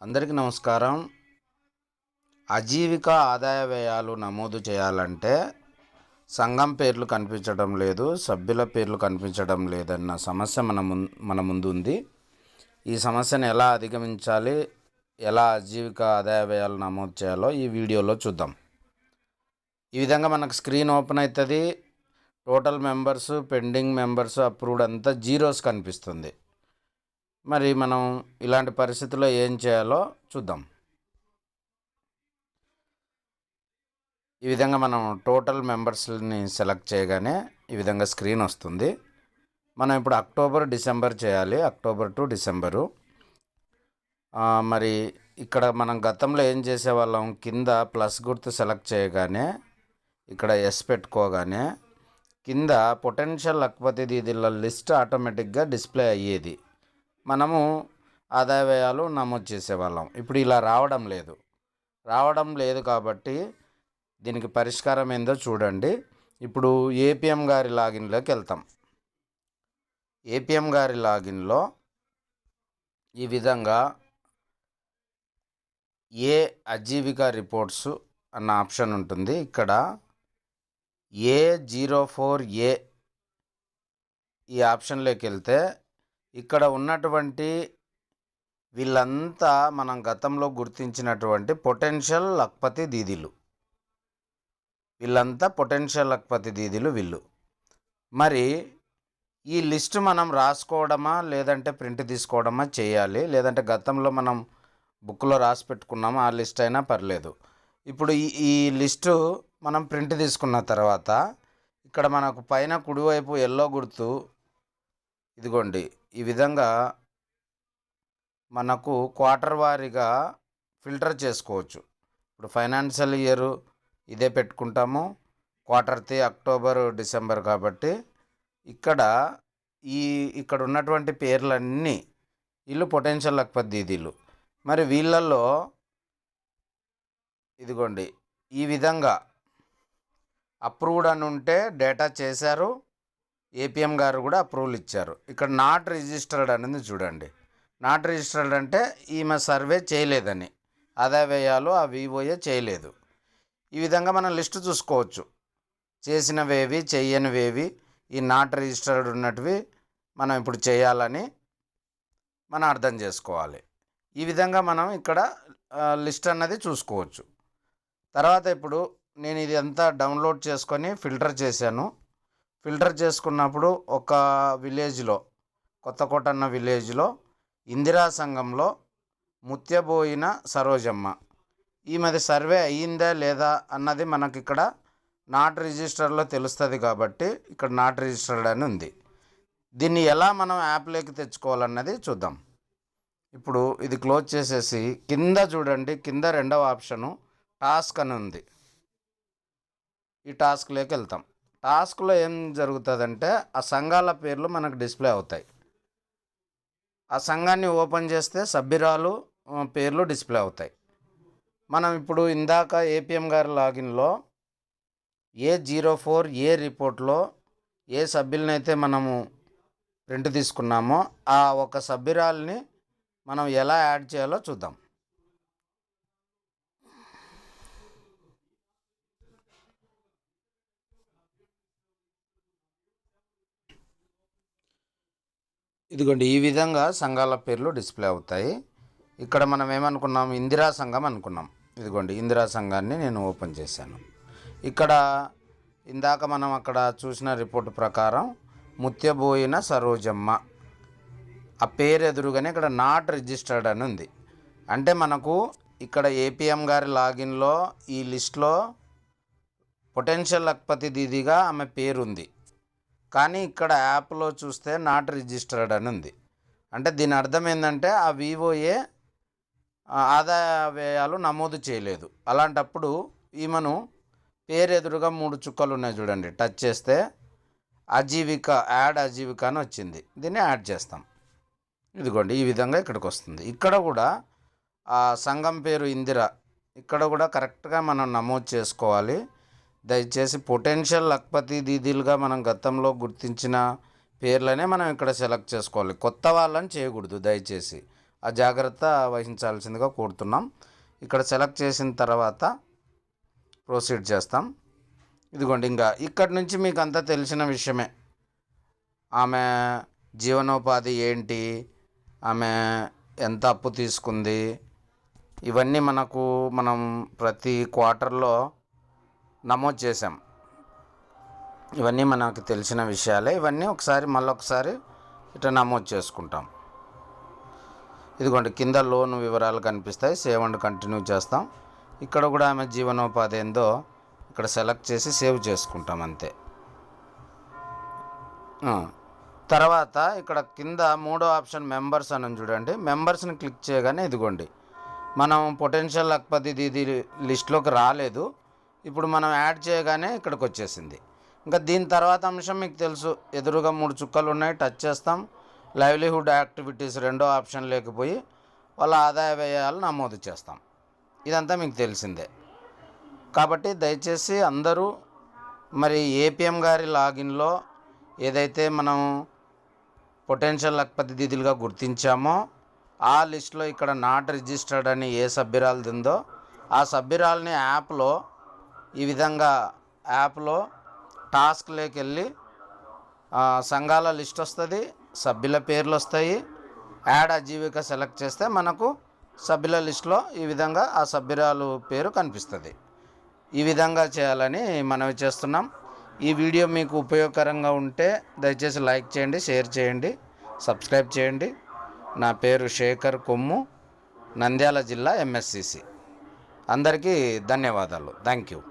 అందరికీ నమస్కారం. అజీవిక ఆదాయ వ్యయాలు నమోదు చేయాలంటే సంఘం పేర్లు కనిపించడం లేదు, సభ్యుల పేర్లు కనిపించడం లేదన్న సమస్య మన ముందు ఉంది. ఈ సమస్యను ఎలా అధిగమించాలి, ఎలా అజీవిక ఆదాయ వ్యయాలు నమోదు చేయాలో ఈ వీడియోలో చూద్దాం. ఈ విధంగా మనకు స్క్రీన్ ఓపెన్ అవుతుంది. Total members, pending members, approved అంతా జీరోస్ కనిపిస్తుంది. మరి మనం ఇలాంటి పరిస్థితుల్లో ఏం చేయాలో చూద్దాం. ఈ విధంగా మనం టోటల్ మెంబర్స్ని సెలెక్ట్ చేయగానే ఈ విధంగా స్క్రీన్ వస్తుంది. మనం ఇప్పుడు అక్టోబర్, డిసెంబర్ చేయాలి. October to December. మరి ఇక్కడ మనం గతంలో ఏం చేసేవాళ్ళం, కింద ప్లస్ గుర్తు సెలెక్ట్ చేయగానే ఇక్కడ ఎస్ పెట్టుకోగానే కింద పొటెన్షియల్ లక్పతి దీదీల లిస్ట్ ఆటోమేటిక్గా డిస్ప్లే అయ్యేది. మనము ఆదాయ వ్యయాలు నమోదు చేసేవాళ్ళం. ఇప్పుడు ఇలా రావడం లేదు కాబట్టి దీనికి పరిష్కారం ఏందో చూడండి. ఇప్పుడు ఏపీఎం గారి లాగిన్లోకి వెళ్తాం. ఏపీఎం గారి లాగిన్లో ఈ విధంగా ఏ అజీవిక రిపోర్ట్స్ అన్న ఆప్షన్ ఉంటుంది. ఇక్కడ A04A ఈ ఆప్షన్లోకి వెళ్తే ఇక్కడ ఉన్నటువంటి వీళ్ళంతా మనం గతంలో గుర్తించినటువంటి పొటెన్షియల్ లక్పతి దీదీలు, వీళ్ళు. మరి ఈ లిస్టు మనం రాసుకోవడమా లేదంటే ప్రింట్ తీసుకోవడమా చేయాలి, లేదంటే గతంలో మనం బుక్లో రాసి పెట్టుకున్నామా ఆ లిస్ట్ అయినా పర్లేదు. ఇప్పుడు ఈ లిస్టు మనం ప్రింట్ తీసుకున్న తర్వాత ఇక్కడ మనకు పైన కుడివైపు ఎల్లో గుర్తు, ఇదిగోండి ఈ విధంగా మనకు క్వార్టర్ వారీగా ఫిల్టర్ చేసుకోవచ్చు. ఇప్పుడు ఫైనాన్షియల్ ఇయర్ ఇదే పెట్టుకుంటాము, క్వార్టర్ది అక్టోబర్, డిసెంబర్ కాబట్టి ఇక్కడ ఉన్నటువంటి పేర్లన్నీ వీళ్ళు పొటెన్షియల్ లక్పతి దీదీలు. మరి వీళ్ళల్లో ఇదిగోండి ఈ విధంగా అప్రూవ్డ్ అని ఉంటే డేటా చేశారు, ఏపీఎం గారు కూడా అప్రూవల్ ఇచ్చారు. ఇక్కడ నాట్ రిజిస్టర్డ్ అనేది చూడండి. నాట్ రిజిస్టర్డ్ అంటే ఈమె సర్వే చేయలేదని, ఆదాయ వ్యయాలు ఆ వివోఏ చేయలేదు. ఈ విధంగా మనం లిస్టు చూసుకోవచ్చు. చేసినవేవి, చెయ్యనివేవి, ఈ నాట్ రిజిస్టర్డ్ ఉన్నటివి మనం ఇప్పుడు చేయాలని మనం అర్థం చేసుకోవాలి. ఈ విధంగా మనం ఇక్కడ లిస్ట్ అన్నది చూసుకోవచ్చు. తర్వాత ఇప్పుడు నేను ఇది అంతా డౌన్లోడ్ చేసుకొని ఫిల్టర్ చేశాను. ఫిల్టర్ చేసుకున్నప్పుడు ఒక విలేజ్లో, కొత్తకోట అన్న విలేజ్లో ఇందిరా సంఘంలో ముత్యబోయిన సరోజమ్మ, ఈమెది సర్వే అయ్యిందా లేదా అన్నది మనకి ఇక్కడ నాట్ రిజిస్టర్లో తెలుస్తుంది కాబట్టి ఇక్కడ నాట్ రిజిస్టర్డ్ అని ఉంది. దీన్ని ఎలా మనం యాప్లోకి తెచ్చుకోవాలన్నది చూద్దాం. ఇప్పుడు ఇది క్లోజ్ చేసేసి కింద చూడండి, కింద రెండవ ఆప్షను టాస్క్ అని ఉంది. ఈ టాస్క్లోకి వెళ్తాం. టాస్క్లో ఏం జరుగుతుందంటే ఆ సంఘాల పేర్లు మనకు డిస్ప్లే అవుతాయి. ఆ సంఘాన్ని ఓపెన్ చేస్తే సభ్యురాలు పేర్లు డిస్ప్లే అవుతాయి. మనం ఇప్పుడు ఇందాక ఏపీఎం గారి లాగిన్లో A04A రిపోర్ట్లో ఏ సభ్యులనైతే మనము ప్రింట్ తీసుకున్నామో ఆ ఒక సభ్యురాల్ని మనం ఎలా యాడ్ చేయాలో చూద్దాం. ఇదిగోండి ఈ విధంగా సంఘాల పేర్లు డిస్ప్లే అవుతాయి. ఇక్కడ మనం ఏమనుకున్నాం, ఇందిరా సంఘం అనుకున్నాం. ఇదిగోండి ఇందిరా సంఘాన్ని నేను ఓపెన్ చేశాను. ఇక్కడ ఇందాక మనం అక్కడ చూసిన రిపోర్టు ప్రకారం ముత్యబోయిన సరోజమ్మ ఆ పేరు ఎదురుగానే ఇక్కడ నాట్ రిజిస్టర్డ్ అని ఉంది. అంటే మనకు ఇక్కడ ఏపీఎం గారి లాగిన్లో ఈ లిస్ట్లో పొటెన్షియల్ లక్పతి దీదీగా ఆమె పేరుంది, కానీ ఇక్కడ యాప్లో చూస్తే నాట్ రిజిస్టర్డ్ అని ఉంది. అంటే దీని అర్థం ఏంటంటే ఆ వివోఏ ఆదాయ వ్యయాలు నమోదు చేయలేదు. అలాంటప్పుడు ఈమెను పేరు ఎదురుగా 3 చుక్కలు ఉన్నాయి చూడండి, టచ్ చేస్తే అజీవిక, యాడ్ అజీవిక అని వచ్చింది. దీన్ని యాడ్ చేస్తాం. ఇదిగోండి ఈ విధంగా ఇక్కడికి వస్తుంది. ఇక్కడ కూడా ఆ సంఘం పేరు ఇందిరా, ఇక్కడ కూడా కరెక్ట్గా మనం నమోదు చేసుకోవాలి. దయచేసి పొటెన్షియల్ లక్పతి దీదీలుగా మనం గతంలో గుర్తించిన పేర్లనే మనం ఇక్కడ సెలెక్ట్ చేసుకోవాలి. కొత్త వాళ్ళని చేయకూడదు దయచేసి. ఆ జాగ్రత్త వహించాల్సిందిగా కోరుతున్నాం. ఇక్కడ సెలెక్ట్ చేసిన తర్వాత ప్రొసీడ్ చేస్తాం. ఇదిగోండి, ఇంకా ఇక్కడి నుంచి మీకు అంతా తెలిసిన విషయమే. ఆమె జీవనోపాధి ఏంటి, ఆమె ఎంత అప్పు తీసుకుంది, ఇవన్నీ మనం ప్రతి క్వార్టర్లో నమోదు చేసాం. ఇవన్నీ మనకు తెలిసిన విషయాలే. ఇవన్నీ మళ్ళొకసారి ఇట్లా నమోదు చేసుకుంటాం. ఇదిగోండి, కింద లోన్ వివరాలు కనిపిస్తాయి. సేవ్ అండ్ కంటిన్యూ చేస్తాం. ఇక్కడ కూడా ఆమె జీవనోపాధి ఏందో ఇక్కడ సెలెక్ట్ చేసి సేవ్ చేసుకుంటాం అంతే. తర్వాత ఇక్కడ కింద మూడో ఆప్షన్ మెంబర్స్ అని చూడండి. మెంబర్స్ని క్లిక్ చేయగానే ఇదిగోండి, మనం పొటెన్షియల్ లక్పతి ఇది లిస్ట్లోకి రాలేదు. ఇప్పుడు మనం యాడ్ చేయగానే ఇక్కడికి వచ్చేసింది. ఇంకా దీని తర్వాత అంశం మీకు తెలుసు, ఎదురుగా 3 చుక్కలు ఉన్నాయి, టచ్ చేస్తాం. లైవ్లీహుడ్ యాక్టివిటీస్ రెండో ఆప్షన్ లేకపోయి వాళ్ళ ఆదాయ వ్యయాలు నమోదు చేస్తాం. ఇదంతా మీకు తెలిసిందే. కాబట్టి దయచేసి అందరూ మరి ఏపీఎం గారి లాగిన్లో ఏదైతే మనం పొటెన్షియల్ లక్పతి దీదులుగా గుర్తించామో ఆ లిస్టులో ఇక్కడ నాట్ రిజిస్టర్డ్ అని ఏ సభ్యురాలది ఉందో ఆ సభ్యురాలని ఈ విధంగా యాప్లో టాస్క్లోకి వెళ్ళి సంఘాల లిస్ట్ వస్తుంది, సభ్యుల పేర్లు వస్తాయి. యాడ్ అజీవిక సెలెక్ట్ చేస్తే మనకు సభ్యుల లిస్టులో ఈ విధంగా ఆ సభ్యురాలు పేరు కనిపిస్తుంది. ఈ విధంగా చేయాలని మనవి చేస్తున్నాం. ఈ వీడియో మీకు ఉపయోగకరంగా ఉంటే దయచేసి లైక్ చేయండి, షేర్ చేయండి, సబ్స్క్రైబ్ చేయండి. నా పేరు శేఖర్ కొమ్ము, నంద్యాల జిల్లా MSCC. అందరికీ ధన్యవాదాలు. Thank you.